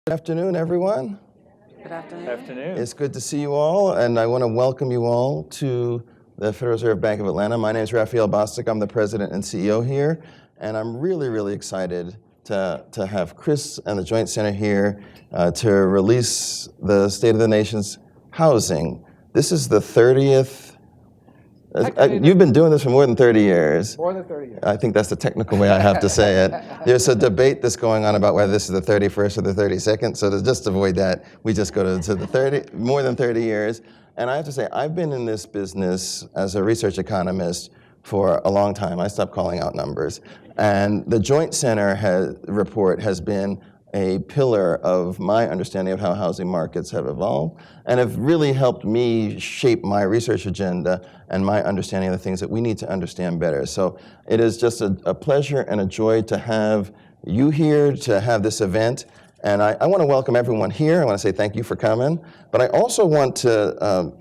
Good afternoon, everyone. Good afternoon. Afternoon. It's good to see you all, and I want to welcome you all to the Federal Reserve Bank of Atlanta. My name is Raphael Bostic. I'm the president and CEO here, and I'm really excited to have Chris and the Joint Center here to release the State of the Nation's Housing. This is the 30th. You've been doing this for more than 30 years. More than 30 years. I think that's the technical way I have to say it. There's a debate that's going on about whether this is the 31st or the 32nd, so to just avoid that, we just go to the 30, more than 30 years. And I have to say, I've been in this business as a research economist for a long time. I stopped calling out numbers. And the Joint Center report has been a pillar of my understanding of how housing markets have evolved and have really helped me shape my research agenda and my understanding of the things that we need to understand better. So it is just a pleasure and a joy to have you here, to have this event. And I want to welcome everyone here. I want to say thank you for coming. But I also want to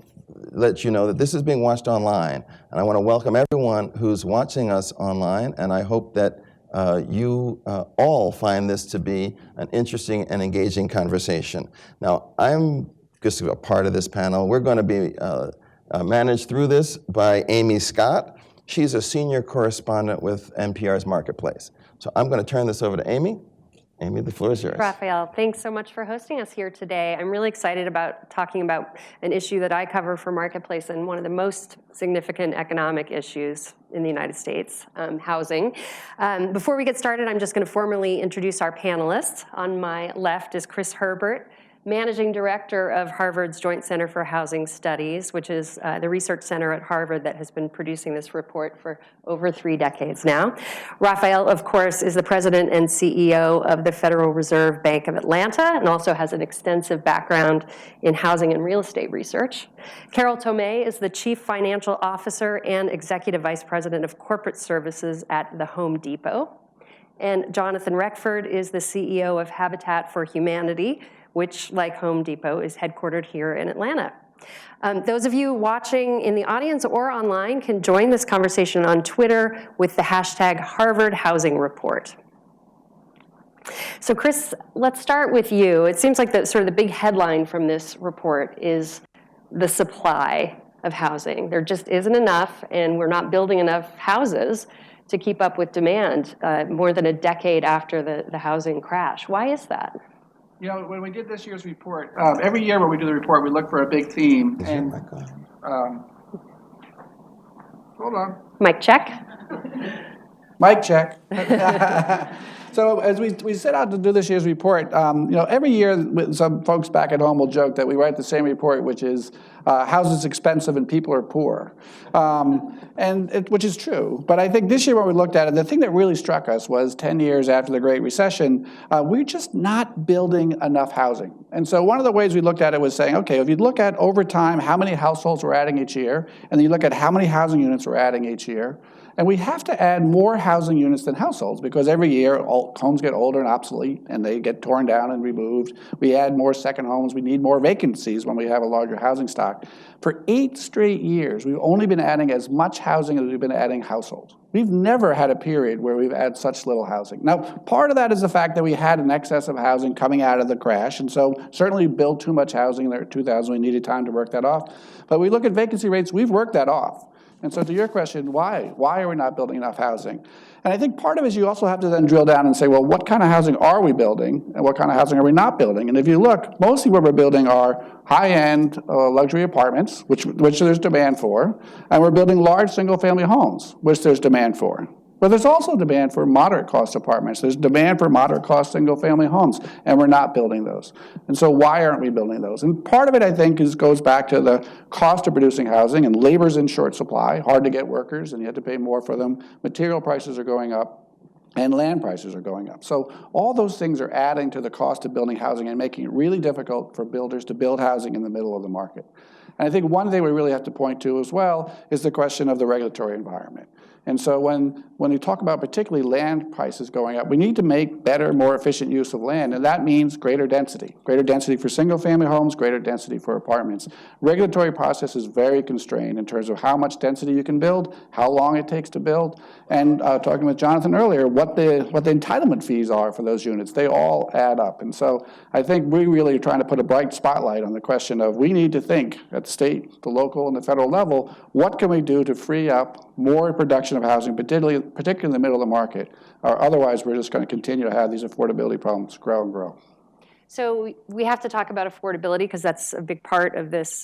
let you know that this is being watched online. And I want to welcome everyone who's watching us online. And I hope that you all find this to be an interesting and engaging conversation. Now, I'm just a part of this panel. We're going to be managed through this by Amy Scott. She's a senior correspondent with NPR's Marketplace. So I'm going to turn this over to Amy. Amy, the floor is yours. Raphael, thanks so much for hosting us here today. I'm really excited about talking about an issue that I cover for Marketplace and one of the most significant economic issues in the United States, housing. Before we get started, I'm just going to formally introduce our panelists. On my left is Chris Herbert, Managing Director of Harvard's Joint Center for Housing Studies, which is the research center at Harvard that has been producing this report for over 3 decades now. Raphael, of course, is the president and CEO of the Federal Reserve Bank of Atlanta and also has an extensive background in housing and real estate research. Carol Tomei is the chief financial officer and executive vice president of corporate services at the Home Depot. And Jonathan Reckford is the CEO of Habitat for Humanity, which, like Home Depot, is headquartered here in Atlanta. Those of you watching in the audience or online can join this conversation on Twitter with the hashtag Harvard Housing Report. So Chris, let's start with you. It seems like the big headline from this report is the supply of housing. There just isn't enough, and we're not building enough houses to keep up with demand more than a decade after the housing crash. Why is that? You know, when we did this year's report, every year when we do the report, we look for a big theme. And hold on. Mic check. Mic check. So as we set out to do this year's report, every year some folks back at home will joke that we write the same report, which is houses expensive and people are poor, which is true. But I think this year when we looked at it, the thing that really struck us was 10 years after the Great Recession, we're just not building enough housing. And so one of the ways we looked at it was saying, okay, if you look at over time how many households we're adding each year, and then you look at how many housing units we're adding each year, and we have to add more housing units than households because every year homes get older and obsolete and they get torn down and removed. We add more second homes. We need more vacancies when we have a larger housing stock. For 8 straight years, we've only been adding as much housing as we've been adding households. We've never had a period where we've added such little housing. Now, part of that is the fact that we had an excess of housing coming out of the crash, and so certainly we built too much housing in 2000. We needed time to work that off. But we look at vacancy rates, we've worked that off. And so to your question, why? Why are we not building enough housing? And I think part of it is you also have to then drill down and say, well, what kind of housing are we building and what kind of housing are we not building? And if you look, mostly what we're building are high-end luxury apartments, which there's demand for, and we're building large single-family homes, which there's demand for. But there's also demand for moderate-cost apartments. There's demand for moderate-cost single-family homes, and we're not building those. And so why aren't we building those? And part of it, I think, goes back to the cost of producing housing, and labor's in short supply, hard to get workers, and you have to pay more for them. Material prices are going up, and land prices are going up. So all those things are adding to the cost of building housing and making it really difficult for builders to build housing in the middle of the market. And I think one thing we really have to point to as well is the question of the regulatory environment. And so when we talk about particularly land prices going up, we need to make better, more efficient use of land, and that means greater density for single-family homes, greater density for apartments. Regulatory process is very constrained in terms of how much density you can build, how long it takes to build, and talking with Jonathan earlier, what the entitlement fees are for those units. They all add up. And so I think we really are trying to put a bright spotlight on the question of we need to think at the state, the local, and the federal level, what can we do to free up more production of housing, particularly in the middle of the market, or otherwise we're just going to continue to have these affordability problems grow and grow. So we have to talk about affordability because that's a big part of this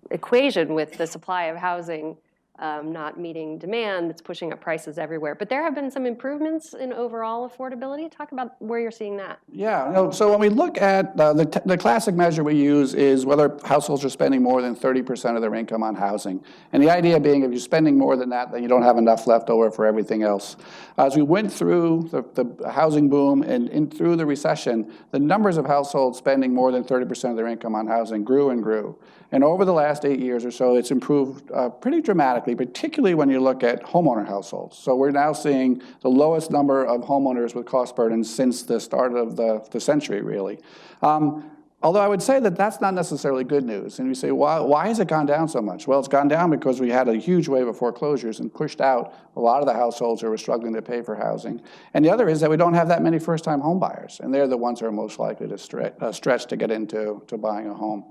equation with the supply of housing not meeting demand. It's pushing up prices everywhere. But there have been some improvements in overall affordability. Talk about where you're seeing that. Yeah, so when we look at the classic measure we use is whether households are spending more than 30% of their income on housing. And the idea being if you're spending more than that, then you don't have enough left over for everything else. As we went through the housing boom and through the recession, the numbers of households spending more than 30% of their income on housing grew and grew. And over the last 8 years or so, it's improved pretty dramatically, particularly when you look at homeowner households. So we're now seeing the lowest number of homeowners with cost burdens since the start of the century, really. Although I would say that that's not necessarily good news. And you say, why has it gone down so much? Well, it's gone down because we had a huge wave of foreclosures and pushed out a lot of the households who were struggling to pay for housing. And the other is that we don't have that many first-time home buyers, and they're the ones who are most likely to stretch to get into buying a home.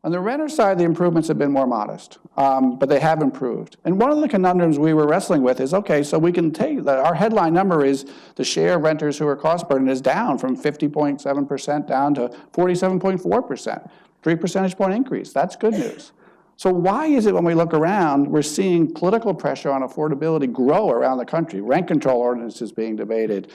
On the renter side, the improvements have been more modest, but they have improved. And one of the conundrums we were wrestling with is, okay, so we can take that our headline number is the share of renters who are cost burdened is down from 50.7% down to 47.4%, 3 percentage point increase. That's good news. So why is it when we look around, we're seeing political pressure on affordability grow around the country? Rent control ordinances being debated,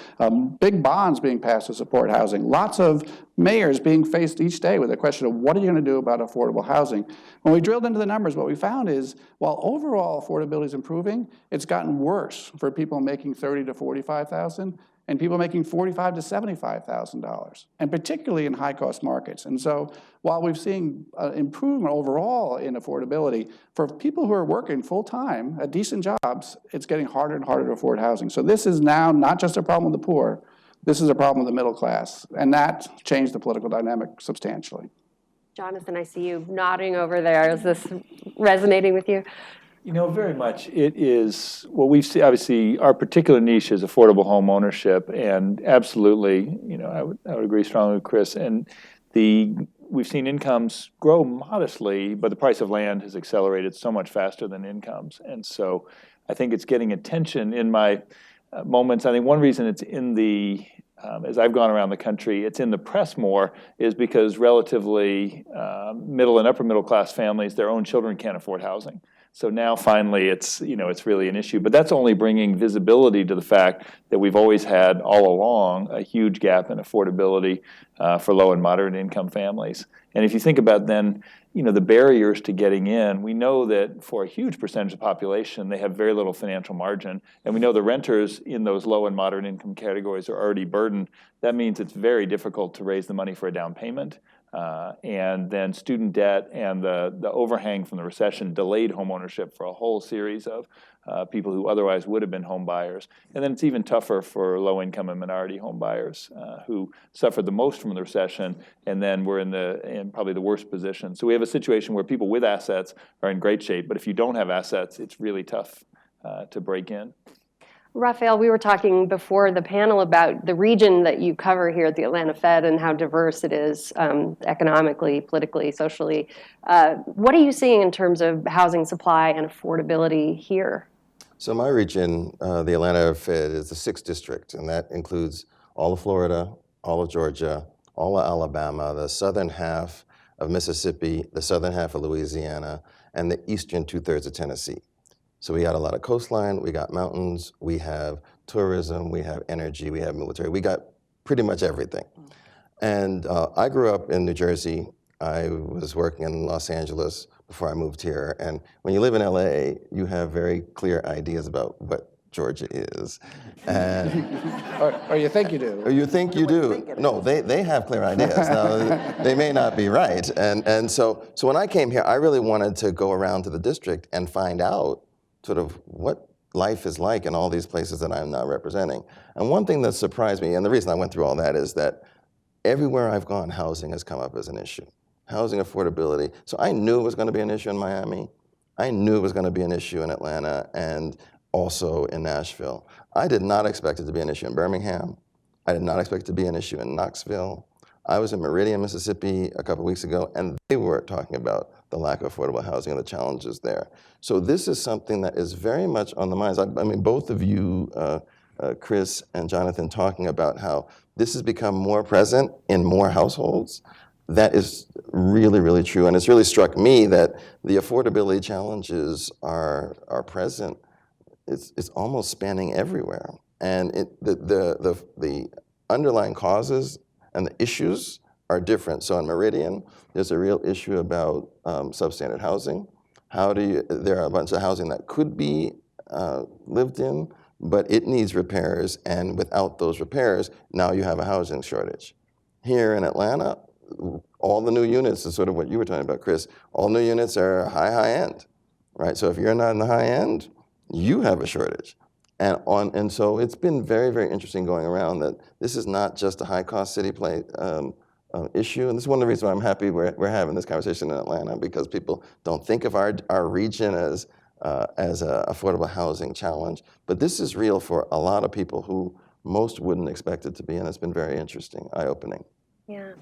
big bonds being passed to support housing, lots of mayors being faced each day with the question of what are you going to do about affordable housing? When we drilled into the numbers, what we found is while overall affordability is improving, it's gotten worse for people making $30,000 to $45,000 and people making $45,000 to $75,000, and particularly in high-cost markets. And so while we've seen improvement overall in affordability, for people who are working full-time at decent jobs, it's getting harder and harder to afford housing. So this is now not just a problem with the poor, this is a problem with the middle class, and that changed the political dynamic substantially. Jonathan, I see you nodding over there. Is this resonating with you? You know, very much. It is what we've seen. Obviously, our particular niche is affordable home ownership, and absolutely, you know, I would agree strongly with Chris. And we've seen incomes grow modestly, but the price of land has accelerated so much faster than incomes, and so I think it's getting attention in my moments. I think one reason it's in the as I've gone around the country, it's in the press more, is because relatively middle and upper middle class families, their own children can't afford housing. So now finally it's really an issue. But that's only bringing visibility to the fact that we've always had all along a huge gap in affordability for low and moderate income families. And if you think about then, the barriers to getting in, we know that for a huge percentage of the population, they have very little financial margin. And we know the renters in those low and moderate income categories are already burdened. That means it's very difficult to raise the money for a down payment. And then student debt and the overhang from the recession delayed homeownership for a whole series of people who otherwise would have been home buyers. And then it's even tougher for low-income and minority home buyers who suffered the most from the recession, and then we're in probably the worst position. So we have a situation where people with assets are in great shape, but if you don't have assets, it's really tough to break in. Raphael, we were talking before the panel about the region that you cover here at the Atlanta Fed and how diverse it is economically, politically, socially. What are you seeing in terms of housing supply and affordability here? So my region, the Atlanta Fed, is the 6th district, and that includes all of Florida, all of Georgia, all of Alabama, the southern half of Mississippi, the southern half of Louisiana, and the eastern 2/3 of Tennessee. So we got a lot of coastline, we got mountains, we have tourism, we have energy, we have military, we got pretty much everything. And I grew up in New Jersey. I was working in Los Angeles before I moved here. And when you live in LA, you have very clear ideas about what Georgia is. And or you think you do. Or you think you do. No, they have clear ideas. Now, they may not be right. And so when I came here, I really wanted to go around to the district and find out sort of what life is like in all these places that I'm now representing. And one thing that surprised me, and the reason I went through all that, is that everywhere I've gone, housing has come up as an issue. Housing affordability. So I knew it was going to be an issue in Miami. I knew it was going to be an issue in Atlanta and also in Nashville. I did not expect it to be an issue in Birmingham. I did not expect it to be an issue in Knoxville. I was in Meridian, Mississippi a couple weeks ago, and they were talking about the lack of affordable housing and the challenges there. So this is something that is very much on the minds. I mean, both of you, Chris and Jonathan, talking about how this has become more present in more households. That is really, really true. And it's really struck me that the affordability challenges are present. It's almost spanning everywhere. And the underlying causes and the issues are different. So in Meridian, there's a real issue about substandard housing. There are a bunch of housing that could be lived in, but it needs repairs, and without those repairs, now you have a housing shortage. Here in Atlanta, all the new units is sort of what you were talking about, Chris. All new units are high end, right? So if you're not in the high end, you have a shortage. And so it's been very, very interesting going around that this is not just a high-cost city issue. And this is one of the reasons why I'm happy we're having this conversation in Atlanta, because people don't think of our region as an affordable housing challenge. But this is real for a lot of people who most wouldn't expect it to be, and it's been very interesting, eye-opening. Yeah.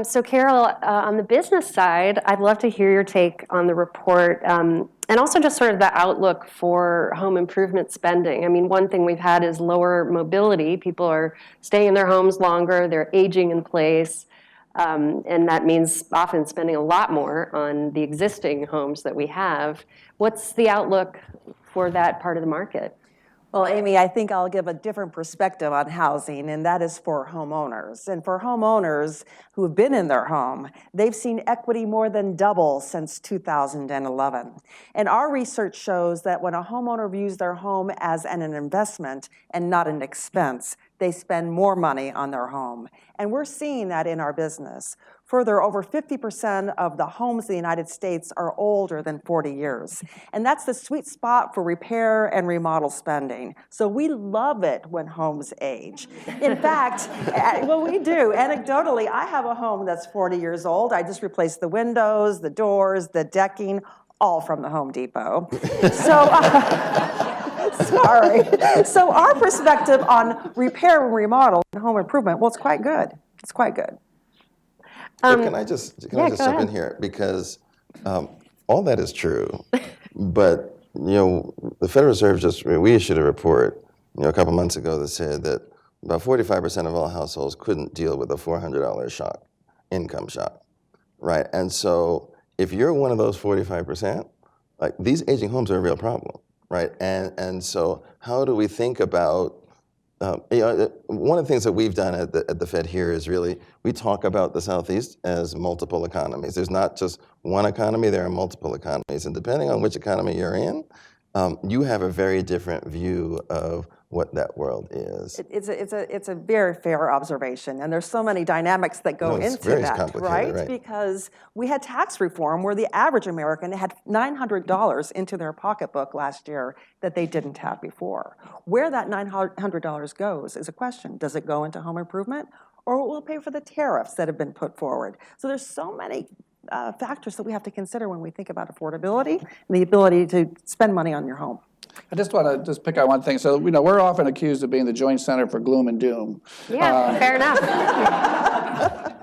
So Carol, on the business side, I'd love to hear your take on the report, and also just sort of the outlook for home improvement spending. I mean, one thing we've had is lower mobility. People are staying in their homes longer, they're aging in place, and that means often spending a lot more on the existing homes that we have. What's the outlook for that part of the market? Well, Amy, I think I'll give a different perspective on housing, and that is for homeowners. And for homeowners who have been in their home, they've seen equity more than double since 2011. And our research shows that when a homeowner views their home as an investment and not an expense, they spend more money on their home. And we're seeing that in our business. Further, over 50% of the homes in the United States are older than 40 years. And that's the sweet spot for repair and remodel spending. So we love it when homes age. In fact, well, we do. Anecdotally, I have a home that's 40 years old. I just replaced the windows, the doors, the decking, all from the Home Depot. So, sorry. So our perspective on repair and remodel and home improvement, well, it's quite good. It's quite good. But can I just jump in here? Because all that is true, but the Federal Reserve we issued a report a couple months ago that said that about 45% of all households couldn't deal with a $400 income shock, right? And so if you're one of those 45%, like these aging homes are a real problem, right? And so how do we think about one of the things that we've done at the Fed here is really, we talk about the Southeast as multiple economies. There's not just one economy, there are multiple economies. And depending on which economy you're in, you have a very different view of what that world is. It's a very fair observation, and there's so many dynamics that go into that, right? Because we had tax reform where the average American had $900 into their pocketbook last year that they didn't have before. Where that $900 goes is a question. Does it go into home improvement, or will it pay for the tariffs that have been put forward? So there's so many factors that we have to consider when we think about affordability and the ability to spend money on your home. I just want to pick out one thing. So, we're often accused of being the joint center for gloom and doom. Yeah, fair enough.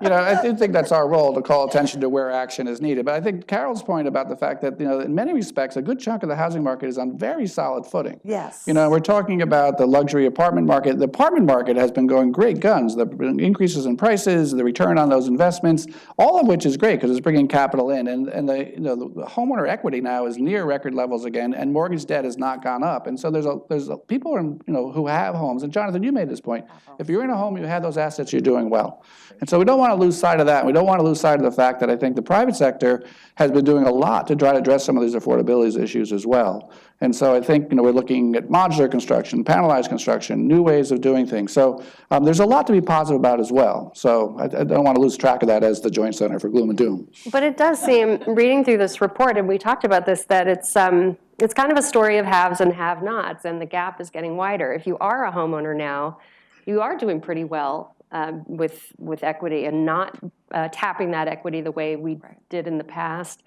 I do think that's our role to call attention to where action is needed. But I think Carol's point about the fact that, in many respects, a good chunk of the housing market is on very solid footing. Yes. We're talking about the luxury apartment market. The apartment market has been going great guns. The increases in prices, the return on those investments, all of which is great because it's bringing capital in. And the homeowner equity now is near record levels again, and mortgage debt has not gone up. And so there's people who have homes. And Jonathan, you made this point. If you're in a home, you have those assets, you're doing well. And so we don't want to lose sight of that. We don't want to lose sight of the fact that I think the private sector has been doing a lot to try to address some of these affordability issues as well. And so I think we're looking at modular construction, panelized construction, new ways of doing things. So there's a lot to be positive about as well. So I don't want to lose track of that as the Joint Center for Gloom and Doom. But it does seem, reading through this report, and we talked about this, that it's it's kind of a story of haves and have-nots, and the gap is getting wider. If you are a homeowner now, you are doing pretty well with equity and not tapping that equity the way we did in the past.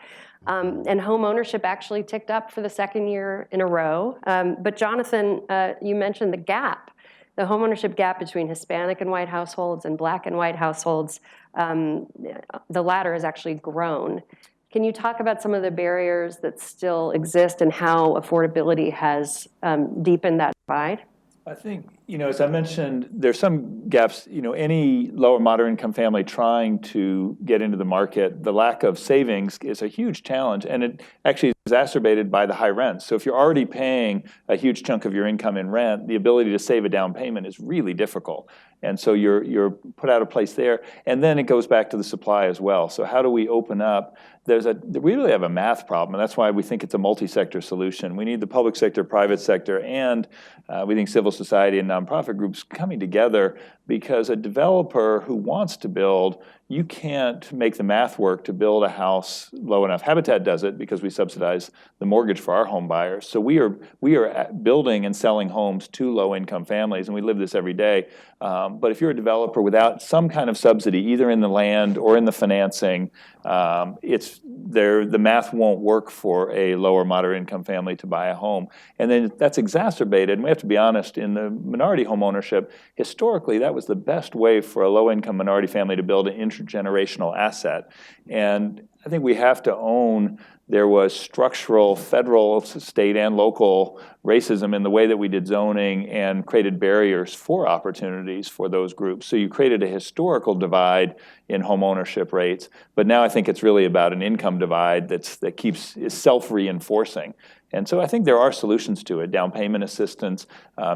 And home ownership actually ticked up for the second year in a row. But Jonathan, you mentioned the gap, the homeownership gap between Hispanic and white households and Black and white households. The latter has actually grown. Can you talk about some of the barriers that still exist and how affordability has deepened that divide? I think, as I mentioned, there's some gaps. Any lower moderate income family trying to get into the market, the lack of savings is a huge challenge, and it actually is exacerbated by the high rents. So if you're already paying a huge chunk of your income in rent, the ability to save a down payment is really difficult. And so you're put out of place there. And then it goes back to the supply as well. So how do we open up? We really have a math problem, and that's why we think it's a multi-sector solution. We need the public sector, private sector, and we think civil society and nonprofit groups coming together, because a developer who wants to build, you can't make the math work to build a house low enough. Habitat does it because we subsidize the mortgage for our home buyers. So we are building and selling homes to low-income families, and we live this every day. But if you're a developer without some kind of subsidy, either in the land or in the financing, the math won't work for a lower moderate income family to buy a home. And then that's exacerbated, and we have to be honest, in the minority home ownership, historically that was the best way for a low-income minority family to build an intergenerational asset. And I think we have to own there was structural, federal, state, and local racism in the way that we did zoning and created barriers for opportunities for those groups. So you created a historical divide in home ownership rates, but now I think it's really about an income divide is self-reinforcing. And so I think there are solutions to it: down payment assistance,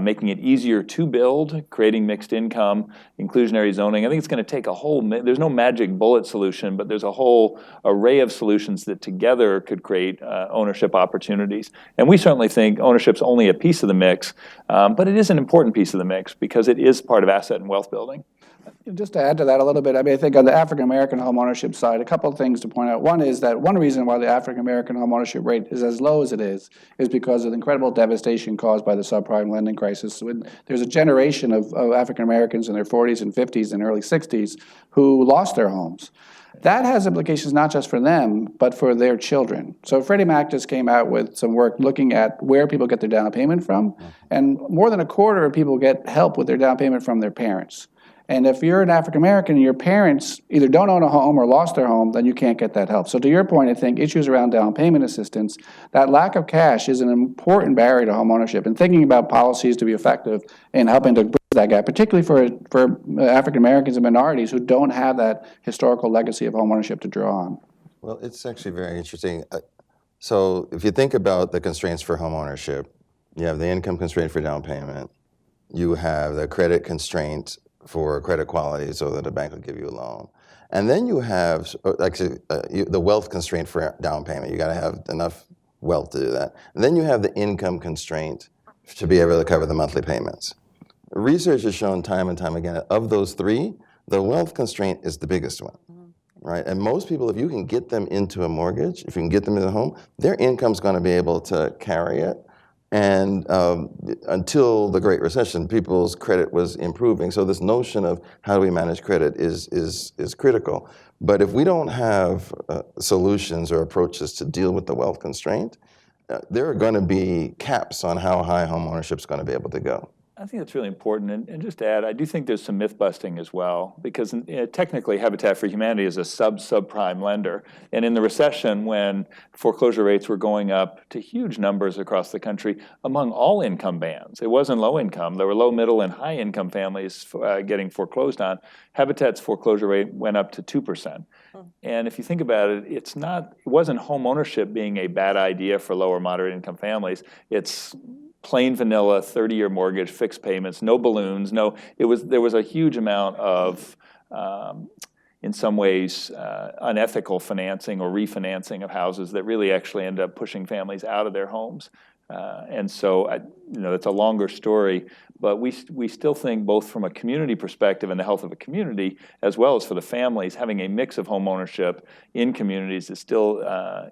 making it easier to build, creating mixed income, inclusionary zoning. I think it's going to take there's no magic bullet solution, but there's a whole array of solutions that together could create ownership opportunities. And we certainly think ownership's only a piece of the mix, but it is an important piece of the mix because it is part of asset and wealth building. Just to add to that a little bit, I think on the African-American home ownership side, a couple of things to point out. One is that one reason why the African-American home ownership rate is as low as it is because of the incredible devastation caused by the subprime lending crisis. There's a generation of African-Americans in their 40s and 50s and early 60s who lost their homes. That has implications not just for them, but for their children. So Freddie Mac just came out with some work looking at where people get their down payment from, and more than a quarter of people get help with their down payment from their parents. And if you're an African American and your parents either don't own a home or lost their home, then you can't get that help. So to your point, I think issues around down payment assistance, that lack of cash is an important barrier to home ownership, and thinking about policies to be effective in helping to bridge that gap, particularly for African Americans and minorities who don't have that historical legacy of home ownership to draw on. Well, it's actually very interesting. So if you think about the constraints for home ownership, you have the income constraint for down payment, you have the credit constraint for credit quality so that a bank will give you a loan. And then you have the wealth constraint for down payment. You got to have enough wealth to do that. And then you have the income constraint to be able to cover the monthly payments. Research has shown time and time again, of those three, the wealth constraint is the biggest one, right? And most people, if you can get them into a mortgage, if you can get them into a home, their income's going to be able to carry it. And until the Great Recession, people's credit was improving. So this notion of how do we manage credit is critical. But if we don't have solutions or approaches to deal with the wealth constraint, there are going to be caps on how high home ownership is going to be able to go. I think that's really important. And just to add, I do think there's some myth busting as well, because technically Habitat for Humanity is a subprime lender. And in the recession, when foreclosure rates were going up to huge numbers across the country among all income bands, it wasn't low income, there were low, middle, and high income families getting foreclosed on. Habitat's foreclosure rate went up to 2%. And if you think about it, it wasn't home ownership being a bad idea for lower moderate income families. It's plain vanilla 30-year mortgage, fixed payments, no balloons, there was a huge amount of, in some ways, unethical financing or refinancing of houses that really actually ended up pushing families out of their homes. And so, that's a longer story, but we still think both from a community perspective and the health of a community, as well as for the families, having a mix of home ownership in communities is still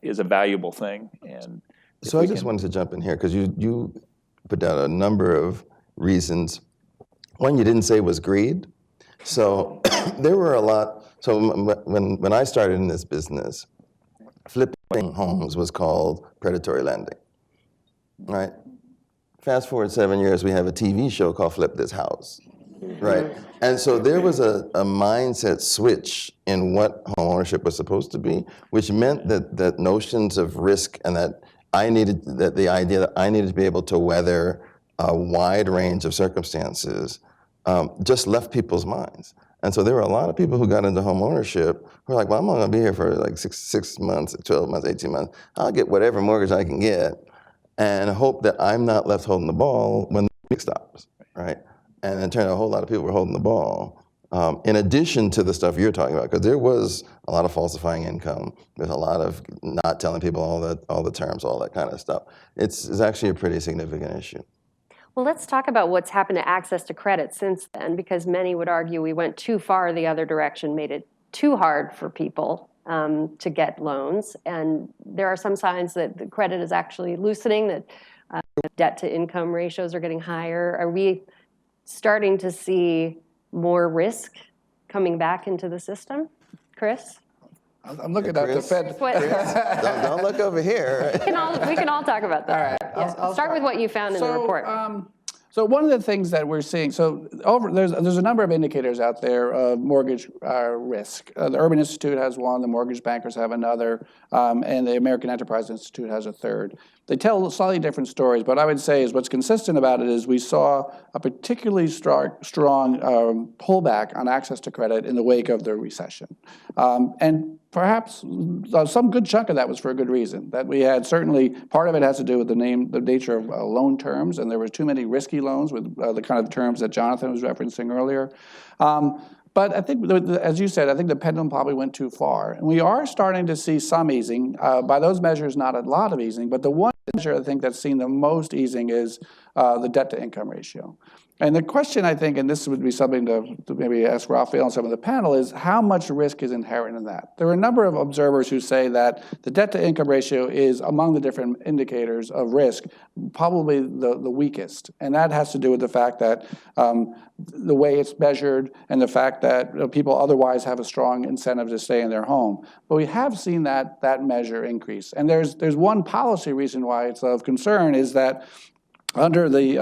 is a valuable thing. And So I just wanted to jump in here because you put down a number of reasons. One you didn't say was greed. So there were a lot. So when I started in this business, flipping homes was called predatory lending, right? Fast forward 7 years, we have a TV show called Flip This House, right? And so there was a mindset switch in what homeownership was supposed to be, which meant that notions of risk and that the idea that I needed to be able to weather a wide range of circumstances just left people's minds. And so there were a lot of people who got into homeownership who were like, well, I'm only gonna be here for like six months, 12 months, 18 months. I'll get whatever mortgage I can get and hope that I'm not left holding the ball when the week stops, right? And it turned out a whole lot of people were holding the ball. In addition to the stuff you're talking about, because there was a lot of falsifying income. There's a lot of not telling people all the terms, all that kind of stuff. It's actually a pretty significant issue. Well, let's talk about what's happened to access to credit since then, because many would argue we went too far the other direction, made it too hard for people to get loans. And there are some signs that the credit is actually loosening, that debt to income ratios are getting higher. Are we starting to see more risk coming back into the system? Chris? I'm looking at the Chris? Fed. Don't look over here. We can all talk about that. All right, I'll Start with what you found in the report. So one of the things that we're seeing, there's a number of indicators out there of mortgage risk. The Urban Institute has one, the mortgage bankers have another, and the American Enterprise Institute has a third. They tell slightly different stories, but I would say is what's consistent about it is we saw a particularly strong pullback on access to credit in the wake of the recession. And perhaps some good chunk of that was for a good reason. That we had certainly, part of it has to do with the nature of loan terms, and there were too many risky loans with the kind of terms that Jonathan was referencing earlier. But I think, as you said, I think the pendulum probably went too far. And we are starting to see some easing. By those measures, not a lot of easing, but the one measure I think that's seen the most easing is the debt-to-income ratio. And the question, I think, and this would be something to maybe ask Raphael and some of the panel, is how much risk is inherent in that? There are a number of observers who say that the debt-to-income ratio is, among the different indicators of risk, probably the weakest. And that has to do with the fact that the way it's measured and the fact that people otherwise have a strong incentive to stay in their home. But we have seen that measure increase. And there's one policy reason why it's of concern is that under the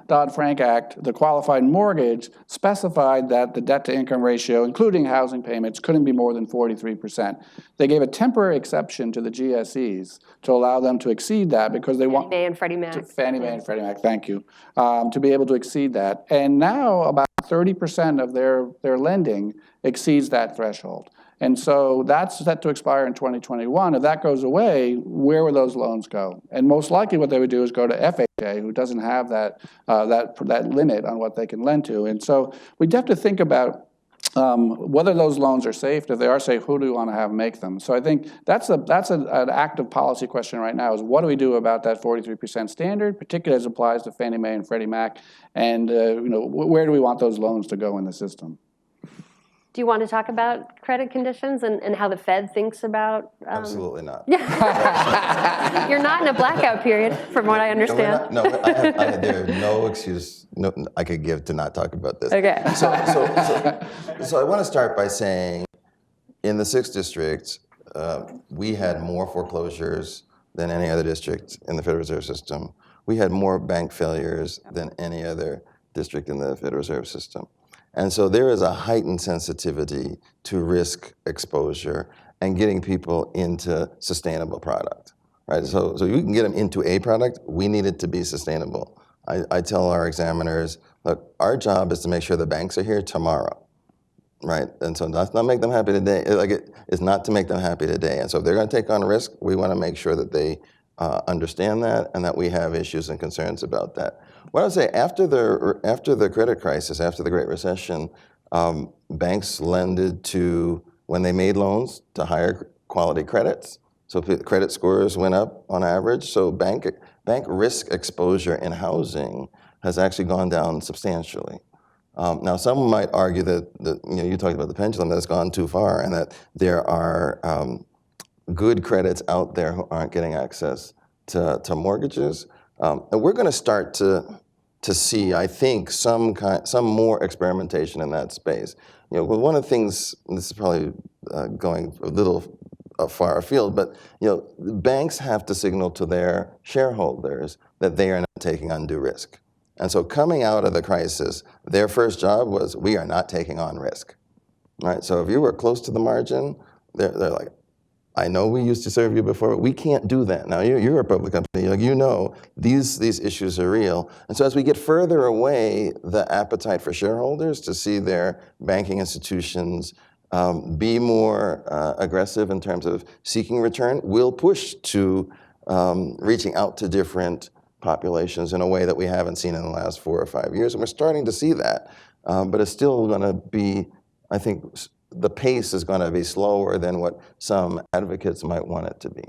Dodd-Frank Act, the qualified mortgage specified that the debt-to-income ratio, including housing payments, couldn't be more than 43%. They gave a temporary exception to the GSEs to allow them to exceed that because they want— Fannie Mae and Freddie Mac. Fannie Mae and Freddie Mac, thank you, to be able to exceed that. And now about 30% of their lending exceeds that threshold. And so that's set to expire in 2021. If that goes away, where would those loans go? And most likely what they would do is go to FHA, who doesn't have that limit on what they can lend to. And so we'd have to think about whether those loans are safe. If they are safe, who do we want to have make them? So I think that's an active policy question right now, is what do we do about that 43% standard, particularly as it applies to Fannie Mae and Freddie Mac, and where do we want those loans to go in the system? Do you want to talk about credit conditions and how the Fed thinks about? Absolutely not. You're not in a blackout period, from what I understand. There are no excuse I could give to not talk about this. Okay. So I want to start by saying, in the 6th District, we had more foreclosures than any other district in the Federal Reserve System. We had more bank failures than any other district in the Federal Reserve System. And so there is a heightened sensitivity to risk exposure and getting people into sustainable product, right? So you can get them into a product, we need it to be sustainable. I tell our examiners, look, our job is to make sure the banks are here tomorrow, right? And so let's not make them happy today. It's not to make them happy today. And so if they're gonna take on risk, we wanna make sure that they understand that and that we have issues and concerns about that. What I would say, after the credit crisis, after the Great Recession, banks lended to, when they made loans, to higher quality credits. So credit scores went up on average. So bank risk exposure in housing has actually gone down substantially. Now, some might argue that you talked about the pendulum, that's gone too far, and that there are good credits out there who aren't getting access to mortgages. And we're going to start to see, I think, some more experimentation in that space. Well, one of the things, and this is probably going a little far afield, but banks have to signal to their shareholders that they are not taking undue risk. And so coming out of the crisis, their first job was, we are not taking on risk. Right? So if you were close to the margin, they're like, I know we used to serve you before, but we can't do that. Now, you're a public company, these issues are real. And so as we get further away, the appetite for shareholders to see their banking institutions be more aggressive in terms of seeking return will push to reaching out to different populations in a way that we haven't seen in the last 4 or 5 years. And we're starting to see that, but it's still going to be, I think, the pace is going to be slower than what some advocates might want it to be.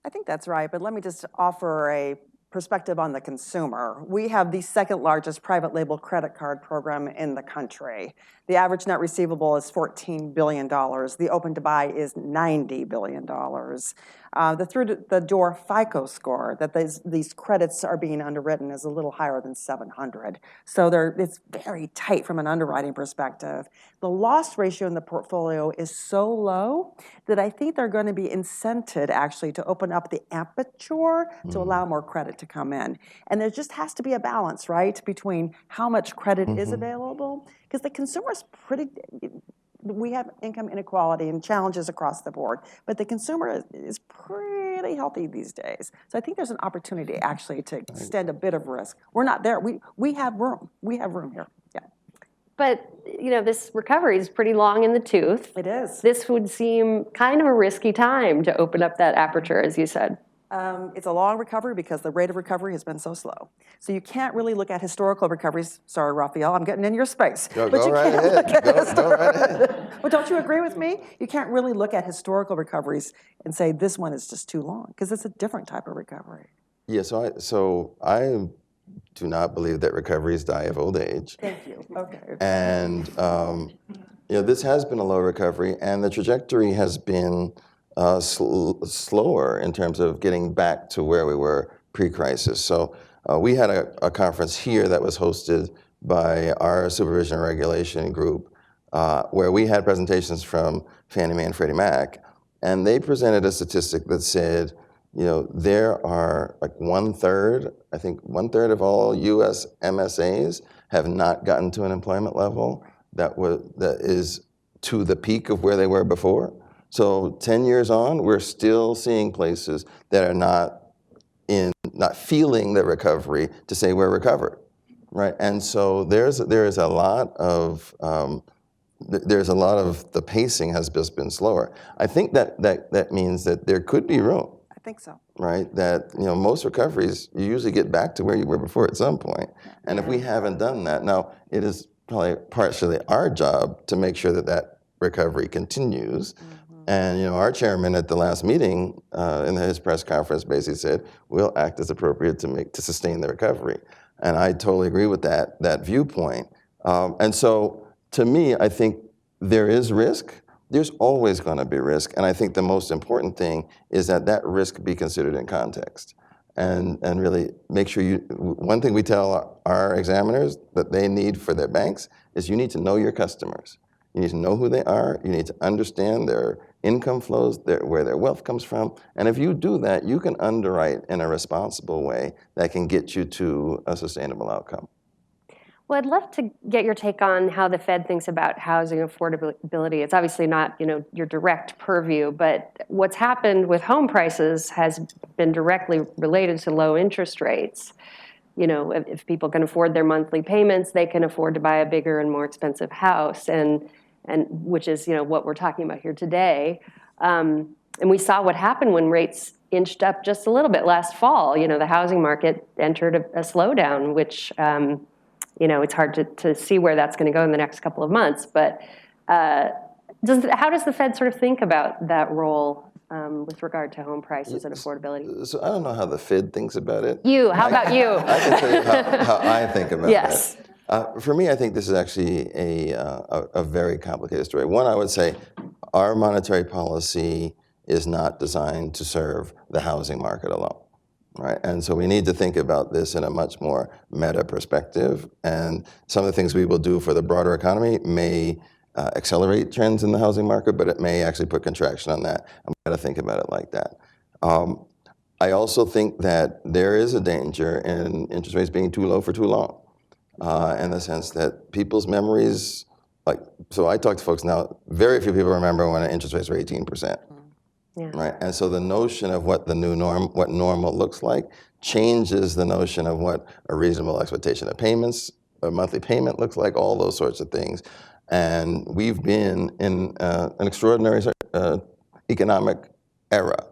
I think that's right, but let me just offer a perspective on the consumer. We have the second largest private label credit card program in the country. The average net receivable is $14 billion. The open to buy is $90 billion. The through-the-door FICO score that these credits are being underwritten is a little higher than 700. So it's very tight from an underwriting perspective. The loss ratio in the portfolio is so low that I think they're going to be incented actually to open up the aperture to allow more credit to come in. And there just has to be a balance, right, between how much credit is available, because the consumer is we have income inequality and challenges across the board, but the consumer is pretty healthy these days. So I think there's an opportunity actually to extend a bit of risk. We're not there. We have room. We have room here. Yeah. But this recovery is pretty long in the tooth. It is. This would seem kind of a risky time to open up that aperture, as you said. It's a long recovery because the rate of recovery has been so slow. So you can't really look at historical recoveries. Sorry, Raphael, I'm getting in your space. Go right ahead. Go right ahead. Well, don't you agree with me? You can't really look at historical recoveries and say this one is just too long, because it's a different type of recovery. Yeah, so I do not believe that recoveries die of old age. Thank you. Okay. And this has been a low recovery, and the trajectory has been slower in terms of getting back to where we were pre-crisis. So we had a conference here that was hosted by our supervision and regulation group, where we had presentations from Fannie Mae and Freddie Mac, and they presented a statistic that said, there are like one third of all U.S. MSAs have not gotten to an employment level that is to the peak of where they were before. So 10 years on, we're still seeing places that are not feeling the recovery to say we're recovered, right? And so there is a lot of the pacing has just been slower. I think that means that there could be room. I think so. Right? That most recoveries, you usually get back to where you were before at some point. And if we haven't done that, now it is probably partially our job to make sure that recovery continues. And our chairman at the last meeting in his press conference basically said, we'll act as appropriate to sustain the recovery. And I totally agree with that viewpoint. And so to me, I think there is risk. There's always going to be risk. And I think the most important thing is that risk be considered in context. And really make sure one thing we tell our examiners that they need for their banks is you need to know your customers. You need to know who they are. You need to understand their income flows, where their wealth comes from. And if you do that, you can underwrite in a responsible way that can get you to a sustainable outcome. Well, I'd love to get your take on how the Fed thinks about housing affordability. It's obviously not, your direct purview, but what's happened with home prices has been directly related to low interest rates. If people can afford their monthly payments, they can afford to buy a bigger and more expensive house, and which is, what we're talking about here today. And we saw what happened when rates inched up just a little bit last fall. The housing market entered a slowdown, which, it's hard to see where that's going to go in the next couple of months. But how does the Fed sort of think about that role with regard to home prices and affordability? So I don't know how the Fed thinks about it. How about you? I can tell you how I think about it. Yes. For me, I think this is actually a very complicated story. One, I would say our monetary policy is not designed to serve the housing market alone. Right, and so we need to think about this in a much more meta perspective, and some of the things we will do for the broader economy may accelerate trends in the housing market, but it may actually put contraction on that, and we got to think about it like that. I also think that there is a danger in interest rates being too low for too long, in the sense that people's memories, so I talk to folks now, very few people remember when interest rates were 18%. Yeah. Right, and so the notion of what the new norm, what normal looks like, changes the notion of what a reasonable expectation of payments, a monthly payment looks like, all those sorts of things. And we've been in an extraordinary economic era,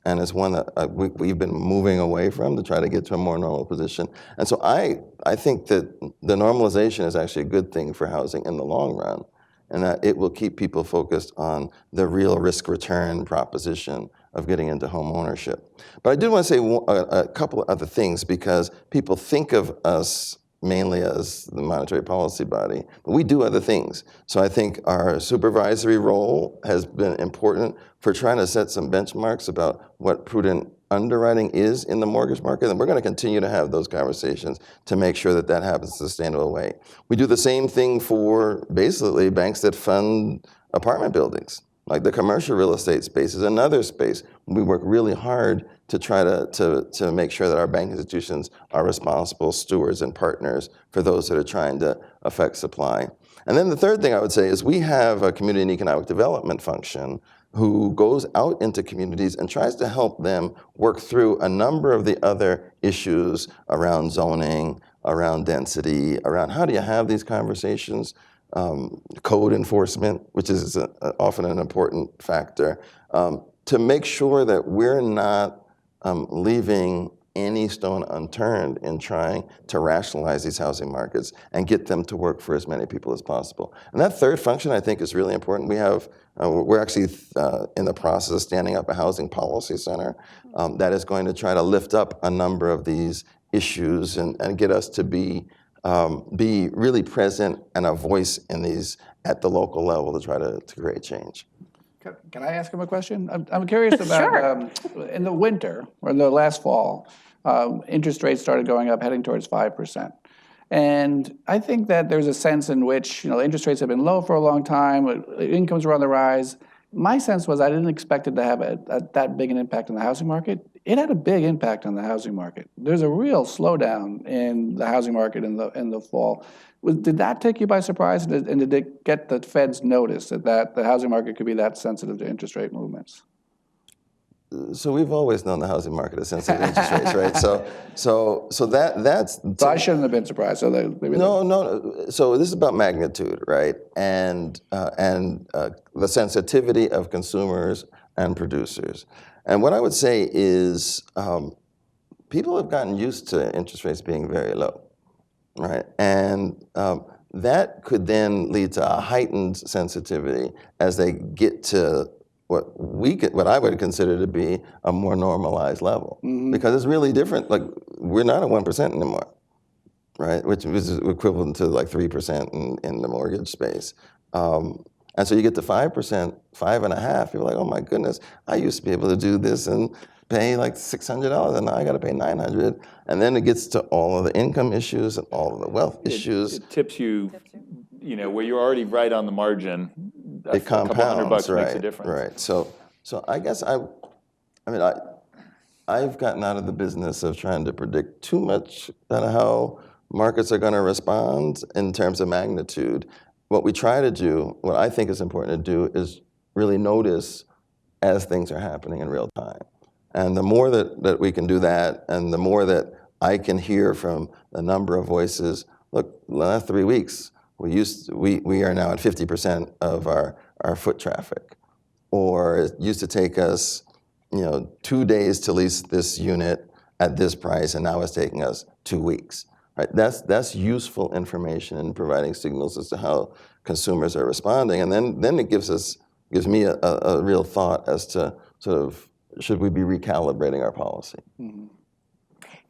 and it's one that we've been moving away from to try to get to a more normal position. And so I think that the normalization is actually a good thing for housing in the long run, and that it will keep people focused on the real risk-return proposition of getting into home ownership. But I did want to say a couple of other things, because people think of us mainly as the monetary policy body, but we do other things. So I think our supervisory role has been important for trying to set some benchmarks about what prudent underwriting is in the mortgage market, and we're going to continue to have those conversations to make sure that that happens in a sustainable way. We do the same thing for basically banks that fund apartment buildings. Like the commercial real estate space is another space. We work really hard to try to make sure that our bank institutions are responsible stewards and partners for those that are trying to affect supply. And then the third thing I would say is we have a community and economic development function who goes out into communities and tries to help them work through a number of the other issues around zoning, around density, around how do you have these conversations, code enforcement, which is often an important factor, to make sure that we're not leaving any stone unturned in trying to rationalize these housing markets and get them to work for as many people as possible. And that third function, I think, is really important. We're actually in the process of standing up a housing policy center that is going to try to lift up a number of these issues and get us to be really present and a voice in these at the local level to try to create change. Can I ask him a question? I'm curious about, in the winter, or in the last fall, interest rates started going up, heading towards 5%. And I think that there's a sense in which, interest rates have been low for a long time, incomes were on the rise. My sense was I didn't expect it to have that big an impact on the housing market. It had a big impact on the housing market. There's a real slowdown in the housing market in the fall. Did that take you by surprise, and did it get the Fed's notice that the housing market could be that sensitive to interest rate movements? So we've always known the housing market is sensitive to interest rates, right? So that's. So I shouldn't have been surprised. So No. So this is about magnitude, right? And the sensitivity of consumers and producers. And what I would say is people have gotten used to interest rates being very low, right? And that could then lead to a heightened sensitivity as they get to what I would consider to be a more normalized level, because it's really different. Like we're not at 1% anymore, right? Which is equivalent to like 3% in the mortgage space. And so you get to 5%, 5.5%. You're like, oh my goodness, I used to be able to do this and pay like $600, and now I got to pay $900. And then it gets to all of the income issues and all of the wealth issues. It tips you, where you're already right on the margin. It compounds, a couple $100 right? Makes a difference. Right. So I guess I've gotten out of the business of trying to predict too much on how markets are going to respond in terms of magnitude. What we try to do, what I think is important to do, is really notice as things are happening in real time. And the more that we can do that, and the more that I can hear from a number of voices, look, the last 3 weeks, we are now at 50% of our foot traffic. Or it used to take us 2 days to lease this unit at this price, and now it's taking us 2 weeks. Right? That's useful information in providing signals as to how consumers are responding, and then it gives me a real thought as to sort of should we be recalibrating our policy. Mm-hmm.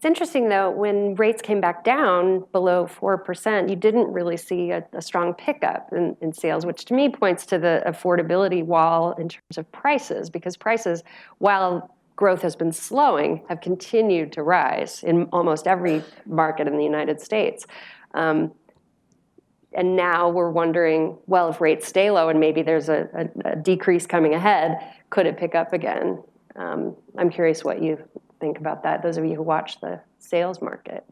It's interesting, though, when rates came back down below 4%, you didn't really see a strong pickup in sales, which to me points to the affordability wall in terms of prices, because prices, while growth has been slowing, have continued to rise in almost every market in the United States. And now we're wondering, well, if rates stay low and maybe there's a decrease coming ahead, could it pick up again? I'm curious what you think about that, those of you who watch the sales market.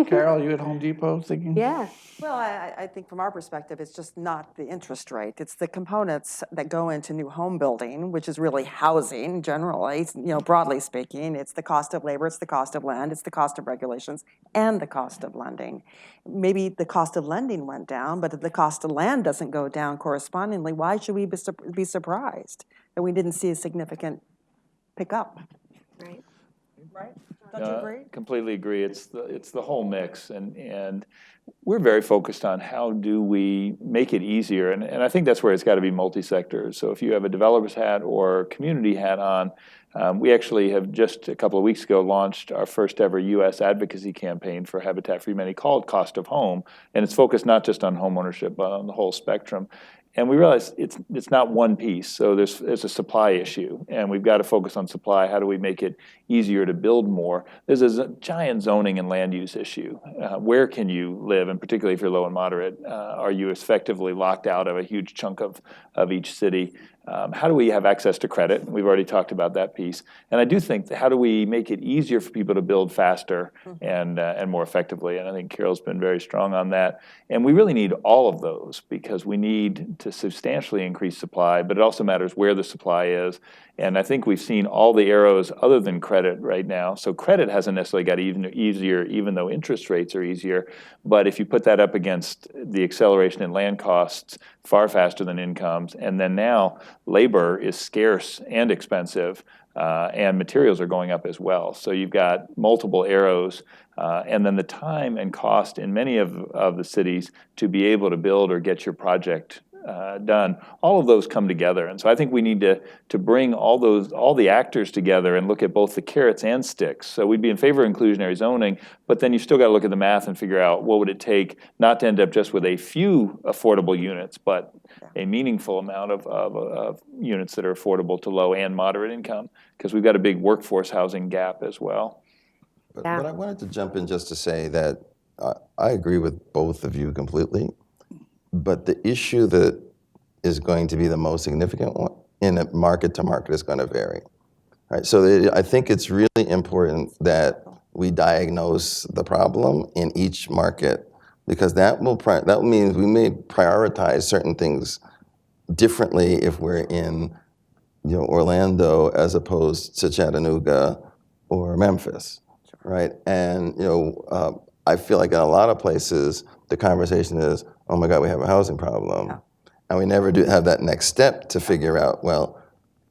Carol, you at Home Depot thinking? Yeah. Well, I think from our perspective, it's just not the interest rate. It's the components that go into new home building, which is really housing generally, broadly speaking. It's the cost of labor, it's the cost of land, it's the cost of regulations, and the cost of lending. Maybe the cost of lending went down, but if the cost of land doesn't go down correspondingly, why should we be surprised that we didn't see a significant pickup? Right. Right? Don't you agree? Completely agree. It's the whole mix, and we're very focused on how do we make it easier, and I think that's where it's got to be multi-sector. So if you have a developer's hat or community hat on, we actually have just a couple of weeks ago launched our first ever U.S. advocacy campaign for Habitat for Humanity called Cost of Home, and it's focused not just on homeownership, but on the whole spectrum. And we realize it's not one piece. So there's a supply issue, and we've got to focus on supply. How do we make it easier to build more? There's a giant zoning and land use issue. Where can you live, and particularly if you're low and moderate? Are you effectively locked out of a huge chunk of each city? How do we have access to credit? We've already talked about that piece. And I do think, how do we make it easier for people to build faster and more effectively? And I think Carol's been very strong on that. And we really need all of those, because we need to substantially increase supply, but it also matters where the supply is. And I think we've seen all the arrows other than credit right now. So credit hasn't necessarily got even easier, even though interest rates are easier. But if you put that up against the acceleration in land costs far faster than incomes, and then now labor is scarce and expensive, and materials are going up as well. So you've got multiple arrows, and then the time and cost in many of the cities to be able to build or get your project done, all of those come together. And so I think we need to bring all the actors together and look at both the carrots and sticks. So we'd be in favor of inclusionary zoning, but then you still got to look at the math and figure out what would it take not to end up just with a few affordable units, but a meaningful amount of units that are affordable to low and moderate income, because we've got a big workforce housing gap as well. But I wanted to jump in just to say that I agree with both of you completely. But the issue that is going to be the most significant one in a market to market is going to vary. Right? So I think it's really important that we diagnose the problem in each market, because that means we may prioritize certain things differently if we're in Orlando as opposed to Chattanooga or Memphis, right? And I feel like in a lot of places the conversation is, oh my God, we have a housing problem. Yeah. And we never do have that next step to figure out, well,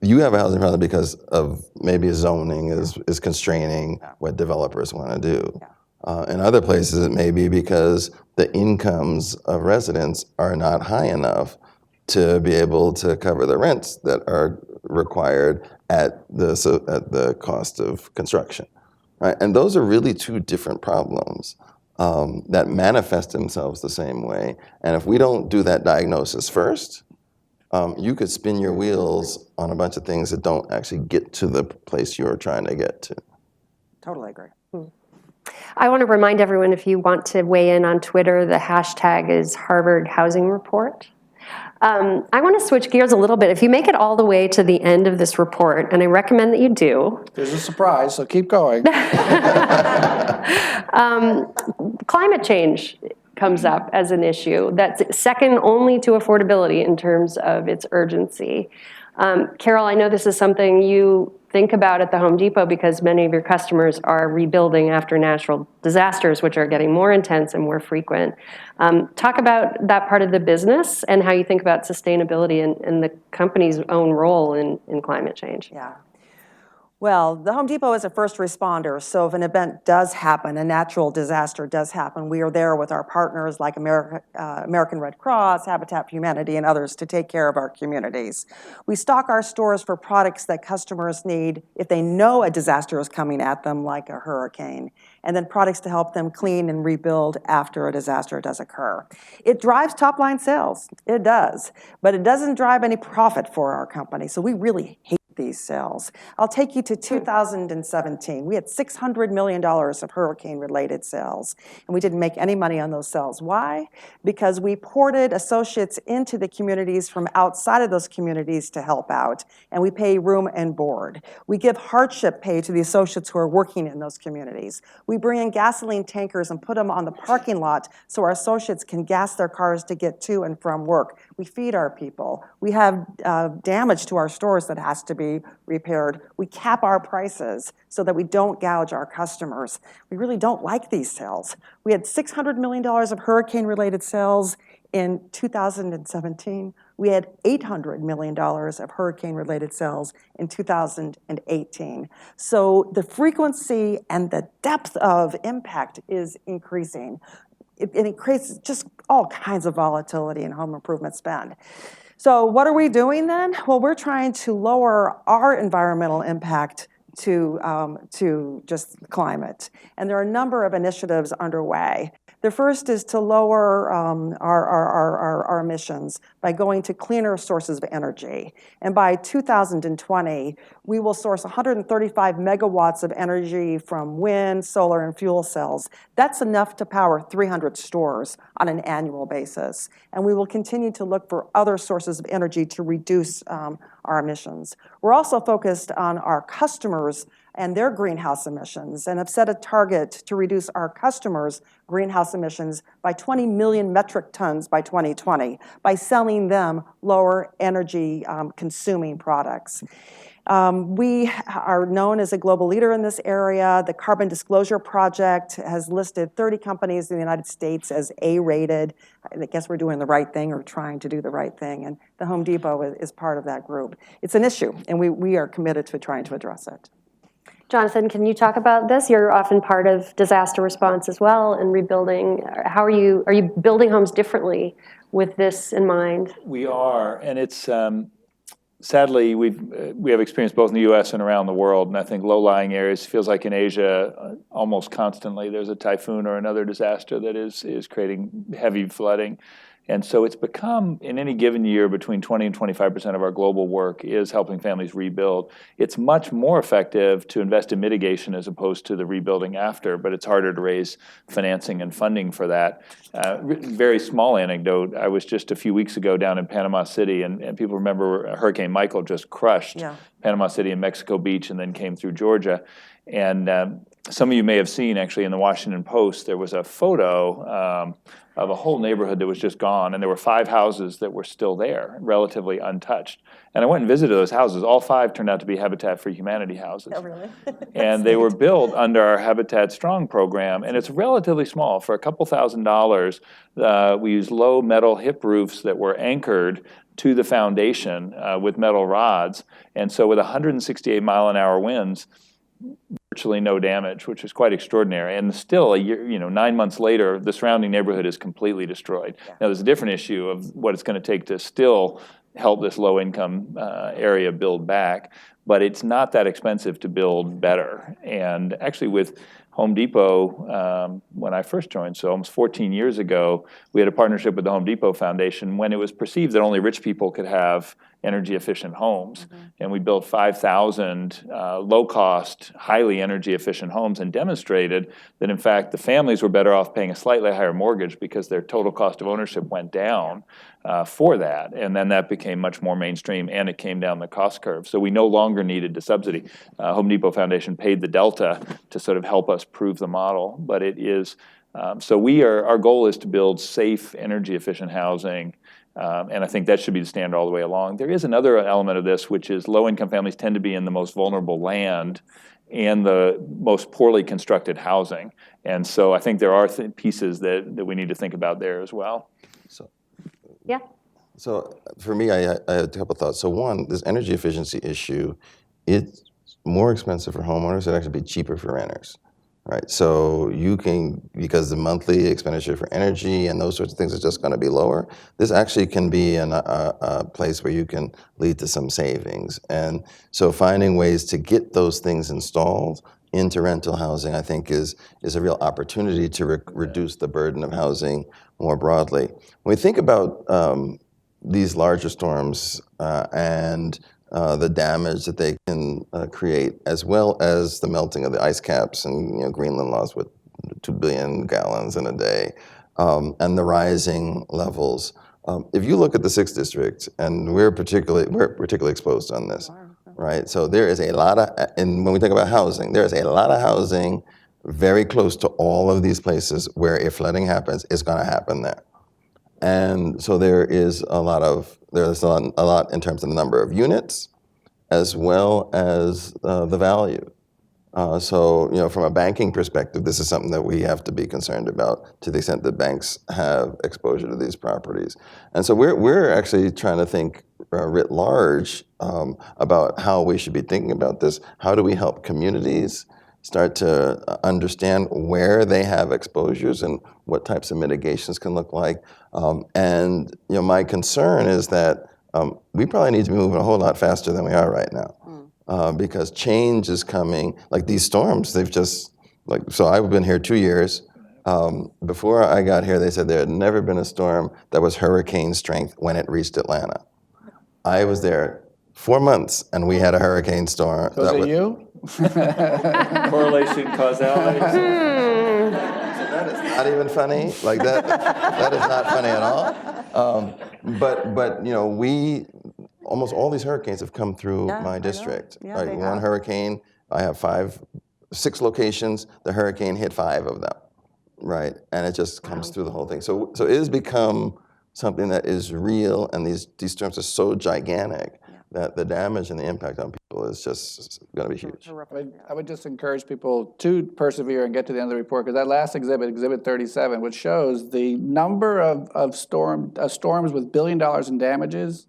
you have a housing problem because of maybe zoning is constraining what developers want to do. Yeah. In other places, it may be because the incomes of residents are not high enough to be able to cover the rents that are required at the cost of construction, right? And those are really two different problems that manifest themselves the same way. And if we don't do that diagnosis first, you could spin your wheels on a bunch of things that don't actually get to the place you're trying to get to. Totally agree. I want to remind everyone, if you want to weigh in on Twitter, the hashtag is Harvard Housing Report. I want to switch gears a little bit. If you make it all the way to the end of this report, and I recommend that you do. There's a surprise, so keep going. Climate change comes up as an issue that's second only to affordability in terms of its urgency. Carol, I know this is something you think about at the Home Depot because many of your customers are rebuilding after natural disasters, which are getting more intense and more frequent. Talk about that part of the business and how you think about sustainability and the company's own role in climate change. Yeah. Well, the Home Depot is a first responder, so if an event does happen, a natural disaster does happen, we are there with our partners like American Red Cross, Habitat for Humanity, and others to take care of our communities. We stock our stores for products that customers need if they know a disaster is coming at them, like a hurricane, and then products to help them clean and rebuild after a disaster does occur. It drives top-line sales, it does, but it doesn't drive any profit for our company, so we really hate these sales. I'll take you to 2017. We had $600 million of hurricane-related sales, and we didn't make any money on those sales. Why? Because we ported associates into the communities from outside of those communities to help out, and we pay room and board. We give hardship pay to the associates who are working in those communities. We bring in gasoline tankers and put them on the parking lot so our associates can gas their cars to get to and from work. We feed our people. We have damage to our stores that has to be repaired. We cap our prices so that we don't gouge our customers. We really don't like these sales. We had $600 million of hurricane-related sales in 2017. We had $800 million of hurricane-related sales in 2018. So the frequency and the depth of impact is increasing. It creates just all kinds of volatility in home improvement spend. So what are we doing then? Well, we're trying to lower our environmental impact to just climate. And there are a number of initiatives underway. The first is to lower our emissions by going to cleaner sources of energy. And by 2020, we will source 135 megawatts of energy from wind, solar, and fuel cells. That's enough to power 300 stores on an annual basis. And we will continue to look for other sources of energy to reduce our emissions. We're also focused on our customers and their greenhouse emissions, and have set a target to reduce our customers' greenhouse emissions by 20 million metric tons by 2020 by selling them lower energy consuming products. We are known as a global leader in this area. The Carbon Disclosure Project has listed 30 companies in the United States as A-rated. I guess we're doing the right thing or trying to do the right thing, and the Home Depot is part of that group. It's an issue, and we are committed to trying to address it. Jonathan, can you talk about this? You're often part of disaster response as well and rebuilding. How are you building homes differently with this in mind? We are, and it's sadly we have experience both in the U.S. and around the world, and I think low-lying areas feels like in Asia almost constantly there's a typhoon or another disaster that is creating heavy flooding. And so it's become, in any given year, between 20 and 25% of our global work is helping families rebuild. It's much more effective to invest in mitigation as opposed to the rebuilding after, but it's harder to raise financing and funding for that. Very small anecdote, I was just a few weeks ago down in Panama City, and people remember Hurricane Michael just crushed Panama City and Mexico Beach and then came through Georgia. And some of you may have seen, actually, in the Washington Post, there was a photo of a whole neighborhood that was just gone, and there were 5 houses that were still there, relatively untouched. And I went and visited those houses. All 5 turned out to be Habitat for Humanity houses. Oh, really? And they were built under our Habitat Strong program, and it's relatively small. For a couple $1,000s, we used low metal hip roofs that were anchored to the foundation with metal rods. And so with 168 mile-an-hour winds, virtually no damage, which is quite extraordinary. And still, a year, 9 months later, the surrounding neighborhood is completely destroyed. Yeah. Now, there's a different issue of what it's going to take to still help this low-income area build back, but it's not that expensive to build better. And actually, with Home Depot, when I first joined, so almost 14 years ago, we had a partnership with the Home Depot Foundation when it was perceived that only rich people could have energy-efficient homes. Mm-hmm. And we built 5,000 low-cost, highly energy-efficient homes and demonstrated that, in fact, the families were better off paying a slightly higher mortgage because their total cost of ownership went down for that. And then that became much more mainstream, and it came down the cost curve. So we no longer needed the subsidy. Home Depot Foundation paid the delta to sort of help us prove the model. But it is, so our goal is to build safe, energy-efficient housing. And I think that should be the standard all the way along. There is another element of this, which is low-income families tend to be in the most vulnerable land and the most poorly constructed housing. And so I think there are pieces that we need to think about there as well. So for me, I had a couple thoughts. So one, this energy efficiency issue, it's more expensive for homeowners, it'd actually be cheaper for renters. Right, so you can, because the monthly expenditure for energy and those sorts of things is just going to be lower, this actually can be a place where you can lead to some savings. And so finding ways to get those things installed into rental housing, I think, is a real opportunity to reduce the burden of housing more broadly. When we think about these larger storms and the damage that they can create, as well as the melting of the ice caps, and Greenland lost 2 billion gallons in a day, and the rising levels. If you look at the 6th district, and we're particularly exposed on this, right? So there is a lot of, and when we think about housing, there is a lot of housing very close to all of these places where if flooding happens, it's going to happen there. And so there's a lot in terms of the number of units, as well as the value. So from a banking perspective, this is something that we have to be concerned about to the extent that banks have exposure to these properties. And so we're actually trying to think writ large about how we should be thinking about this. How do we help communities start to understand where they have exposures and what types of mitigations can look like? And my concern is that we probably need to be moving a whole lot faster than we are right now, because change is coming. Like these storms, so I've been here 2 years. Before I got here, they said there had never been a storm that was hurricane strength when it reached Atlanta. I was there 4 months, and we had a hurricane storm. So is it you? Correlation, causality. That is not even funny. Like that is not funny at all. But we almost all these hurricanes have come through my district. Yeah, Right, they one have. hurricane, I have 6 locations. The hurricane hit 5 of them. Right, and it just comes through the whole thing. So it has become something that is real, and these storms are so gigantic that the damage and the impact on people is just going to be huge. I would just encourage people to persevere and get to the end of the report, because that last exhibit, Exhibit 37, which shows the number of storms with $1 billion in damages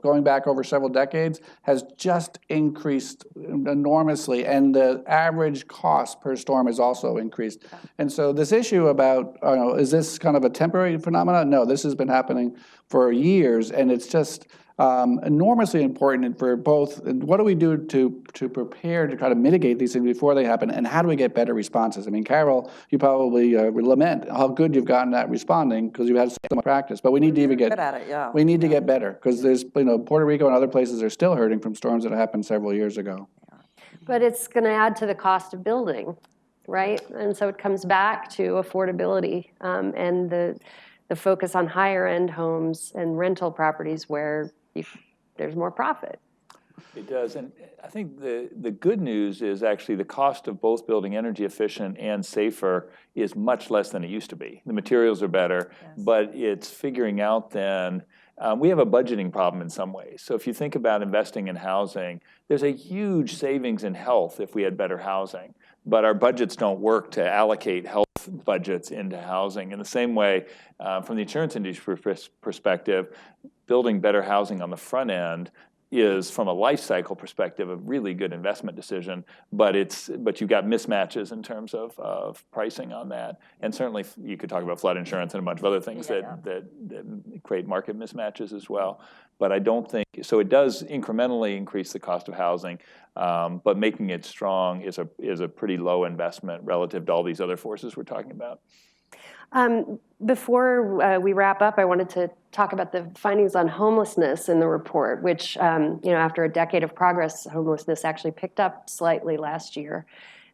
going back over several decades has just increased enormously, and the average cost per storm has also increased. And so this issue about, is this kind of a temporary phenomenon? No, this has been happening for years, and it's just enormously important for both. What do we do to prepare to try to mitigate these things before they happen, and how do we get better responses? I mean, Carol, you probably lament how good you've gotten at responding because you've had so much practice. But we need to even get good at it, yeah. We need to get better, because there's Puerto Rico and other places are still hurting from storms that happened several years ago. But it's going to add to the cost of building, right? And so it comes back to affordability and the focus on higher end homes and rental properties where there's more profit. It does, and I think the good news is actually the cost of both building energy efficient and safer is much less than it used to be. The materials are better, but it's figuring out then, we have a budgeting problem in some ways. So if you think about investing in housing, there's a huge savings in health if we had better housing, but our budgets don't work to allocate health budgets into housing. In the same way, from the insurance industry perspective, building better housing on the front end is, from a life cycle perspective, a really good investment decision, but you've got mismatches in terms of pricing on that. And certainly you could talk about flood insurance and a bunch of other things that create market mismatches as well. But I don't think, so it does incrementally increase the cost of housing, but making it strong is a pretty low investment relative to all these other forces we're talking about. Before we wrap up, I wanted to talk about the findings on homelessness in the report, which, after a decade of progress, homelessness actually picked up slightly last year,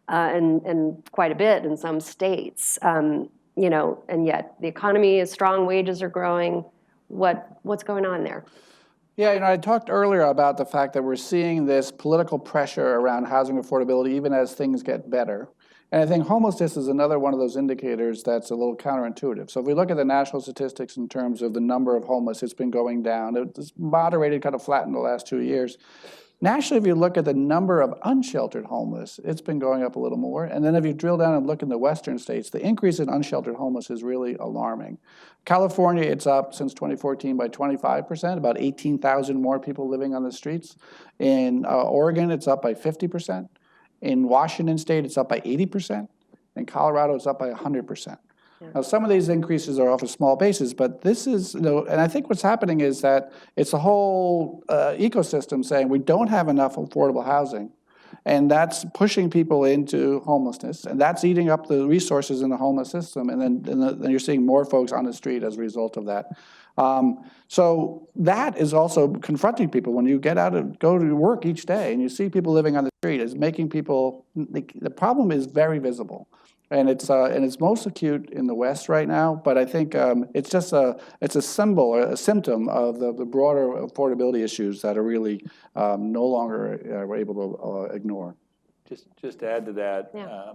and quite a bit in some states. And yet the economy is strong, wages are growing. What's going on there? Yeah, I talked earlier about the fact that we're seeing this political pressure around housing affordability even as things get better. And I think homelessness is another one of those indicators that's a little counterintuitive. So if we look at the national statistics in terms of the number of homeless, it's been going down. It's moderated, kind of flattened the last 2 years. Nationally, if you look at the number of unsheltered homeless, it's been going up a little more. And then if you drill down and look in the western states, the increase in unsheltered homeless is really alarming. California, it's up since 2014 by 25%, about 18,000 more people living on the streets. In Oregon, it's up by 50%. In Washington State, it's up by 80%. In Colorado, it's up by 100%. Now, some of these increases are off of small bases, but this is, and I think what's happening is that it's a whole ecosystem saying we don't have enough affordable housing, and that's pushing people into homelessness, and that's eating up the resources in the homeless system, and then you're seeing more folks on the street as a result of that. So that is also confronting people when you get out and go to work each day, and you see people living on the street. Is making people, the problem is very visible. And it's most acute in the West right now, but I think it's just it's a symbol or a symptom of the broader affordability issues that are really no longer we're able to ignore. Just to add to that, Yeah.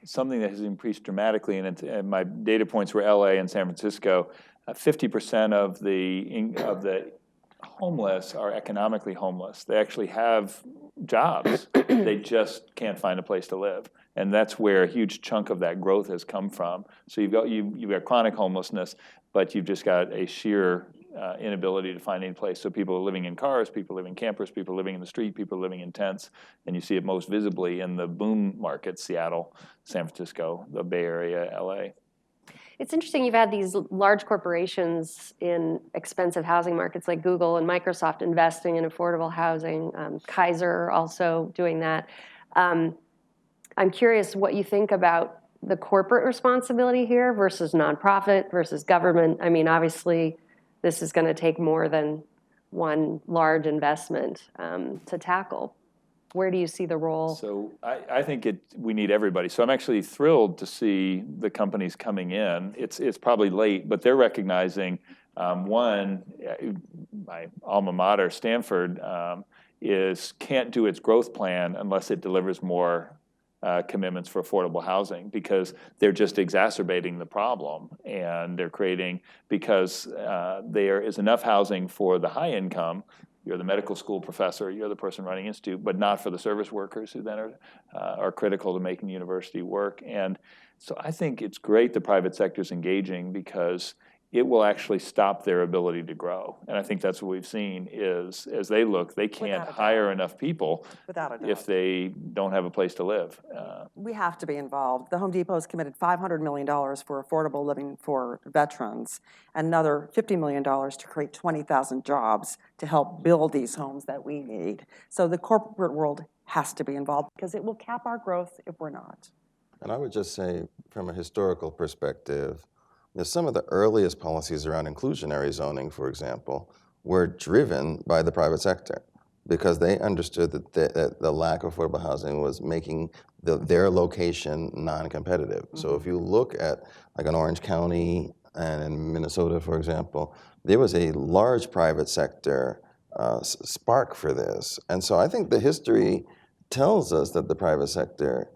Something that has increased dramatically, and my data points were LA and San Francisco. 50% of the homeless are economically homeless. They actually have jobs. They just can't find a place to live. And that's where a huge chunk of that growth has come from. So you've got chronic homelessness, but you've just got a sheer inability to find any place. So people are living in cars, people live in campers, people living in the street, people living in tents, and you see it most visibly in the boom markets, Seattle, San Francisco, the Bay Area, LA. It's interesting you've had these large corporations in expensive housing markets like Google and Microsoft investing in affordable housing, Kaiser also doing that. I'm curious what you think about the corporate responsibility here versus nonprofit versus government. I mean, obviously, this is going to take more than one large investment to tackle. Where do you see the role? So I think we need everybody. So I'm actually thrilled to see the companies coming in. It's probably late, but they're recognizing, one, my alma mater, Stanford, can't do its growth plan unless it delivers more commitments for affordable housing, because they're just exacerbating the problem, and they're creating, because there is enough housing for the high income. You're the medical school professor, you're the person running institute, but not for the service workers who then are critical to making the university work. And so I think it's great the private sector's engaging, because it will actually stop their ability to grow. And I think that's what we've seen is, as they look, they can't hire enough people if they don't have a place to live. We have to be involved. The Home Depot has committed $500 million for affordable living for veterans, and another $50 million to create 20,000 jobs to help build these homes that we need. So the corporate world has to be involved, because it will cap our growth if we're not. And I would just say, from a historical perspective, some of the earliest policies around inclusionary zoning, for example, were driven by the private sector, because they understood that the lack of affordable housing was making their location non-competitive. Mm-hmm. So if you look at like an Orange County and in Minnesota, for example, there was a large private sector spark for this. And so I think the history tells us that the private sector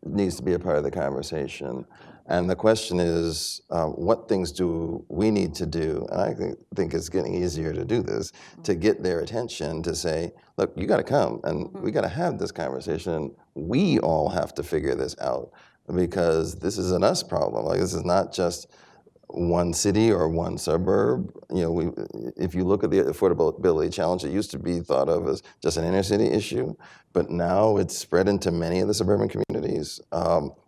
needs to be a part of the conversation. And the question is, what things do we need to do? And I think it's getting easier to do this, to get their attention, to say, look, you got to come, and we got to have this conversation. And we all have to figure this out, because this is an us problem. Like, this is not just one city or one suburb. If you look at the affordability challenge, it used to be thought of as just an inner city issue, but now it's spread into many of the suburban communities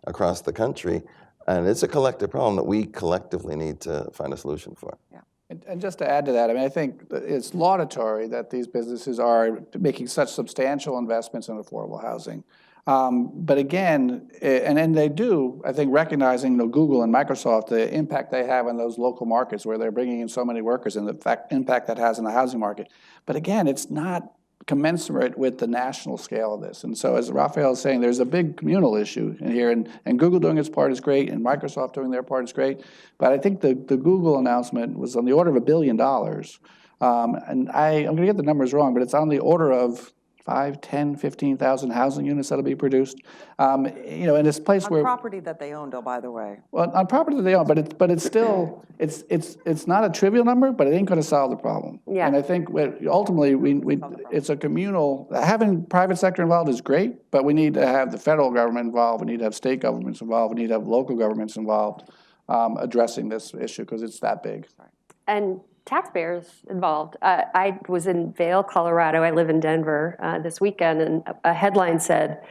across the country. And it's a collective problem that we collectively need to find a solution for. Yeah. And just to add to that, I mean, I think it's laudatory that these businesses are making such substantial investments in affordable housing. But again, and they do, I think, recognizing Google and Microsoft, the impact they have on those local markets where they're bringing in so many workers, and the impact that has on the housing market. But again, it's not commensurate with the national scale of this. And so, as Raphael is saying, there's a big communal issue in here, and Google doing its part is great, and Microsoft doing their part is great. But I think the Google announcement was on the order of $1 billion. And I'm going to get the numbers wrong, but it's on the order of 5, 10, 15,000 housing units that'll be produced. In this place On where property that they own, though, by the way. well, on property that they own, but it's still it's not a trivial number, but it ain't going to solve the problem. Yeah. And I think ultimately it's a communal. Having private sector involved is great, but we need to have the federal government involved. We need to have state governments involved. We need to have local governments involved addressing this issue because it's that big. And taxpayers involved. I was in Vail, Colorado. I live in Denver this weekend, and a headline said,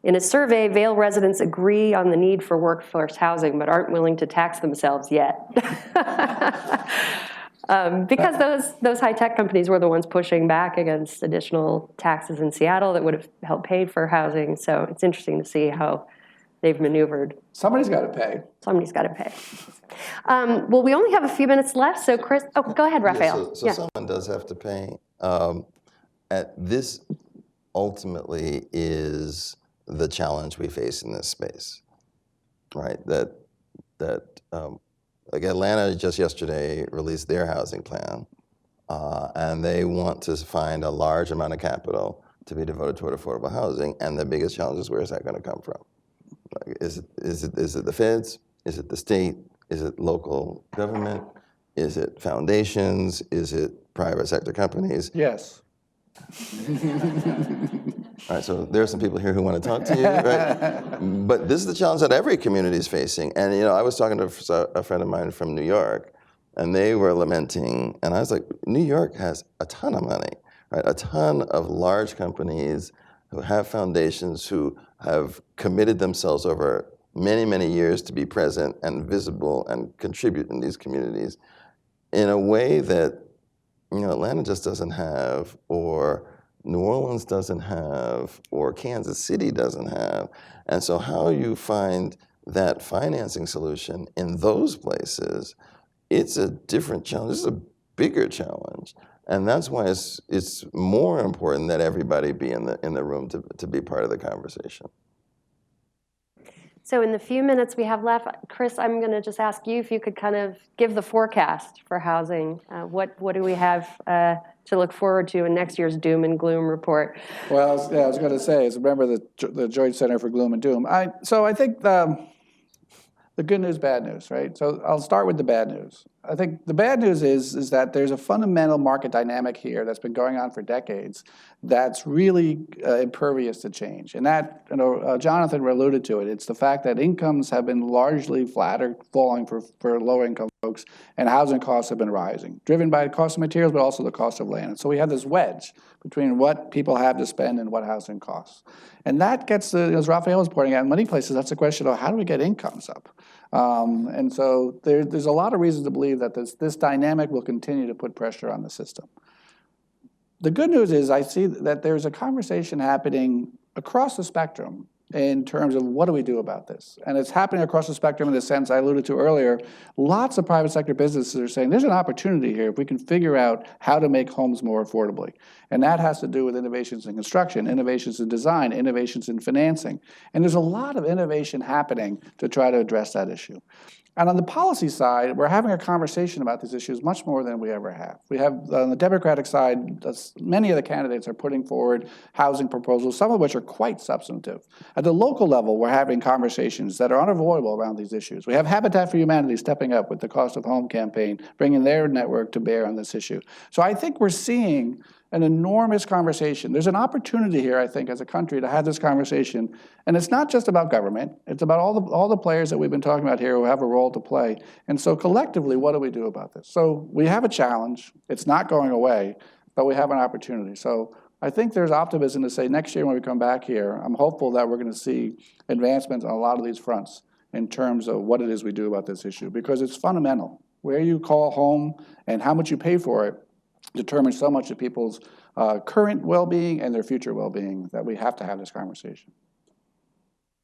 in a survey, Vail residents agree on the need for workforce housing, but aren't willing to tax themselves yet. Because those high-tech companies were the ones pushing back against additional taxes in Seattle that would have helped pay for housing. So it's interesting to see how they've maneuvered. Somebody's got to pay. Somebody's got to pay. Well, we only have a few minutes left, so Chris, go ahead, Raphael. So someone does have to pay. This ultimately is the challenge we face in this space, right? Like Atlanta just yesterday released their housing plan, and they want to find a large amount of capital to be devoted toward affordable housing. And the biggest challenge is, where is that going to come from? Like, is it the feds? Is it the state? Is it local government? Is it foundations? Is it private sector companies? Yes. All right, so there are some people here who want to talk to you, right? But this is the challenge that every community is facing. And I was talking to a friend of mine from New York, and they were lamenting, and I was like, New York has a ton of money, right? A ton of large companies who have foundations, who have committed themselves over many, many years to be present and visible and contribute in these communities in a way that Atlanta just doesn't have, or New Orleans doesn't have, or Kansas City doesn't have. And so how you find that financing solution in those places, it's a different challenge. It's a bigger challenge. And that's why it's more important that everybody be in the room to be part of the conversation. So in the few minutes we have left, Chris, I'm going to just ask you if you could kind of give the forecast for housing. What do we have to look forward to in next year's doom and gloom report? Well, I was going to say, is remember the Joint Center for Gloom and Doom. So I think the good news, bad news, right? So I'll start with the bad news. I think the bad news is that there's a fundamental market dynamic here that's been going on for decades that's really impervious to change. And that, Jonathan alluded to it. It's the fact that incomes have been largely flat or falling for low-income folks, and housing costs have been rising, driven by the cost of materials, but also the cost of land. And so we have this wedge between what people have to spend and what housing costs. And that gets, as Raphael was pointing out, in many places, that's a question of how do we get incomes up? And so there's a lot of reasons to believe that this dynamic will continue to put pressure on the system. The good news is I see that there's a conversation happening across the spectrum in terms of what do we do about this. And it's happening across the spectrum in the sense I alluded to earlier. Lots of private sector businesses are saying there's an opportunity here if we can figure out how to make homes more affordably. And that has to do with innovations in construction, innovations in design, innovations in financing. And there's a lot of innovation happening to try to address that issue. And on the policy side, we're having a conversation about these issues much more than we ever have. We have, on the Democratic side, many of the candidates are putting forward housing proposals, some of which are quite substantive. At the local level, we're having conversations that are unavoidable around these issues. We have Habitat for Humanity stepping up with the Cost of Home campaign, bringing their network to bear on this issue. So I think we're seeing an enormous conversation. There's an opportunity here, I think, as a country to have this conversation. And it's not just about government. It's about all the players that we've been talking about here who have a role to play. And so collectively, what do we do about this? So we have a challenge. It's not going away, but we have an opportunity. So I think there's optimism to say next year when we come back here, I'm hopeful that we're going to see advancements on a lot of these fronts in terms of what it is we do about this issue, because it's fundamental. Where you call home and how much you pay for it determines so much of people's current well-being and their future well-being that we have to have this conversation.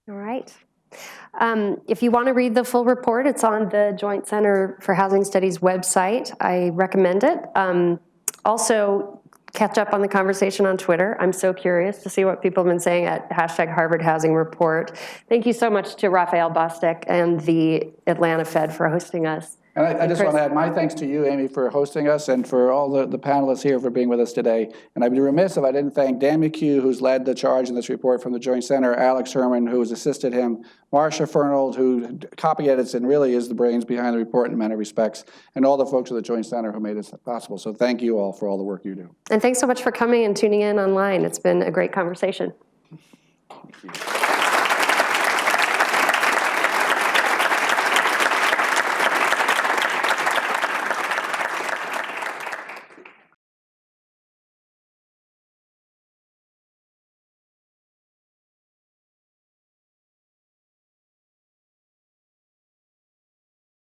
All right. If you want to read the full report, it's on the Joint Center for Housing Studies website. I recommend it. Also, catch up on the conversation on Twitter. I'm so curious to see what people have been saying at #HarvardHousingReport. Thank you so much to Raphael Bostic and the Atlanta Fed for hosting us And I just want to Chris. add my thanks to you, Amy, for hosting us, and for all the panelists here for being with us today. And I'd be remiss if I didn't thank Dan McHugh, who's led the charge in this report from the Joint Center, Alex Herman, who has assisted him, Marcia Fernald, who copy edits and really is the brains behind the report in many respects, and all the folks at the Joint Center who made this possible. So thank you all for all the work you do. And thanks so much for coming and tuning in online. It's been a great conversation. Thank you.